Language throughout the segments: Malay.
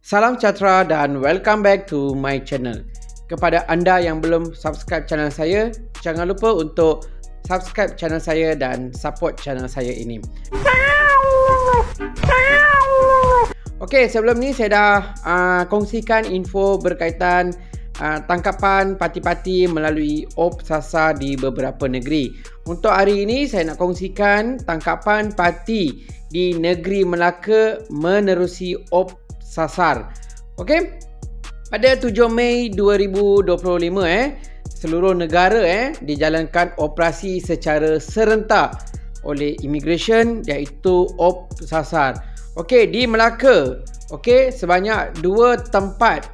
Salam sejahtera dan welcome back to my channel. Kepada anda yang belum subscribe channel saya, jangan lupa untuk subscribe channel saya dan support channel saya ini. Okey, sebelum ni saya dah kongsikan info berkaitan tangkapan parti-parti melalui op sasar di beberapa negeri. Untuk hari ini saya nak kongsikan tangkapan parti di negeri Melaka menerusi op sasar. Okey. Pada 7 Mei 2025 seluruh negara dijalankan operasi secara serentak oleh immigration iaitu op sasar. Okey, di Melaka, sebanyak 2 tempat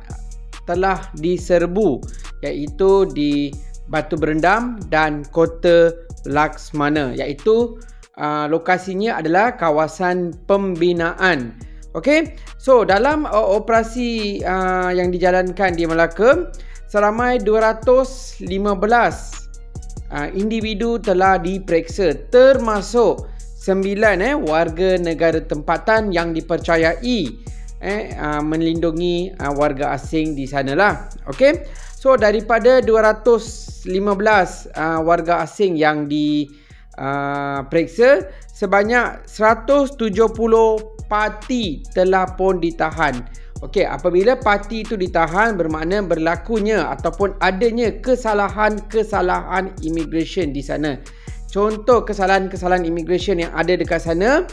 telah diserbu iaitu di Batu Berendam dan Kota Laksmana, iaitu lokasinya adalah kawasan pembinaan. Okey, so dalam operasi yang dijalankan di Melaka, seramai 215 individu telah diperiksa, termasuk 9 warga negara tempatan yang dipercayai melindungi warga asing di sanalah. Okey, so daripada 215 warga asing yang diperiksa, sebanyak 170 parti telah pun ditahan. Okey, apabila parti itu ditahan bermakna berlakunya ataupun adanya kesalahan-kesalahan immigration di sana. Contoh kesalahan-kesalahan immigration yang ada dekat sana,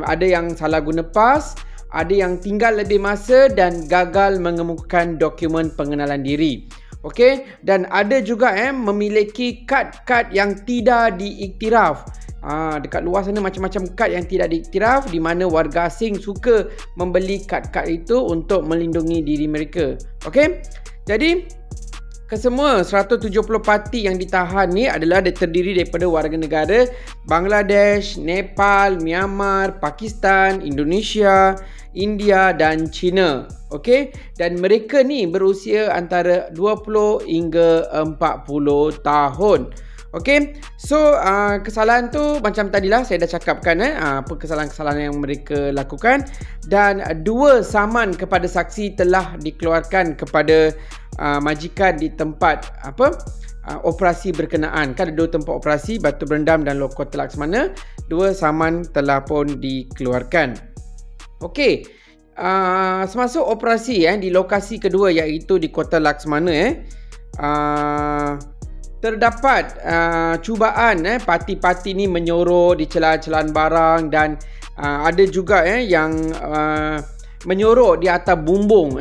ada yang salah guna pas, ada yang tinggal lebih masa dan gagal mengemukakan dokumen pengenalan diri. Okey, dan ada juga memiliki kad-kad yang tidak diiktiraf. Dekat luar sana macam-macam kad yang tidak diiktiraf, di mana warga asing suka membeli kad-kad itu untuk melindungi diri mereka. Okey, jadi kesemua 170 parti yang ditahan ni adalah terdiri daripada warga negara Bangladesh, Nepal, Myanmar, Pakistan, Indonesia, India dan China. Okey, dan mereka ni berusia antara 20 hingga 40 tahun. Okey, so kesalahan tu macam tadilah saya dah cakapkan apa kesalahan-kesalahan yang mereka lakukan, dan 2 saman kepada saksi telah dikeluarkan kepada majikan di tempat operasi berkenaan. Kan ada 2 tempat operasi, Batu Berendam dan Kota Laksmana. 2 saman telah pun dikeluarkan. Okey, semasa operasi di lokasi kedua iaitu di Kota Laksmana terdapat cubaan parti-parti ni menyorok di celah-celahan barang, dan ada juga yang menyorok di atas bumbung.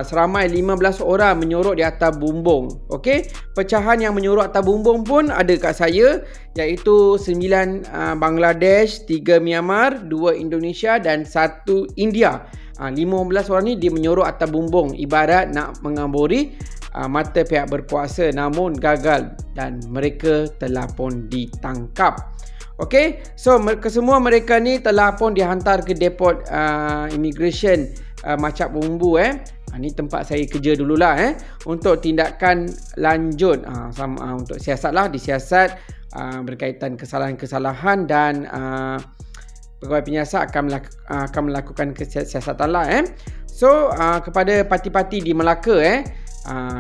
Seramai 15 orang menyorok di atas bumbung. Okey, pecahan yang menyorok atas bumbung pun ada kat saya, iaitu 9 Bangladesh, 3 Myanmar, 2 Indonesia dan 1 India. 15 orang ni dia menyorok atas bumbung, ibarat nak mengamburi mata pihak berkuasa, namun gagal dan mereka telah pun ditangkap. Okey, so kesemua mereka ni telah pun dihantar ke depot immigration Macap Bumbu. Ni tempat saya kerja dululah untuk tindakan lanjut untuk siasat lah, disiasat berkaitan kesalahan-kesalahan, dan pegawai penyiasat akan melakukan kesiasatan lah. So kepada parti-parti di Melaka,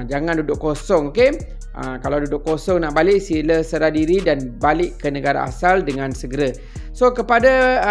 jangan duduk kosong. Okey, kalau duduk kosong nak balik, sila serah diri dan balik ke negara asal dengan segera. So kepada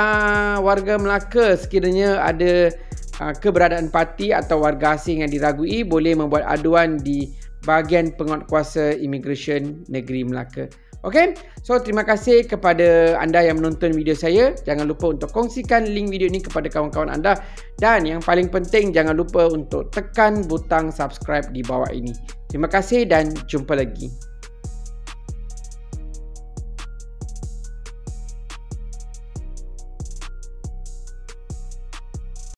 warga Melaka, sekiranya ada keberadaan parti atau warga asing yang diragui, boleh membuat aduan di bahagian penguatkuasa immigration negeri Melaka. Okey, so terima kasih kepada anda yang menonton video saya. Jangan lupa untuk kongsikan link video ini kepada kawan-kawan anda, dan yang paling penting jangan lupa untuk tekan butang subscribe di bawah ini. Terima kasih dan jumpa lagi.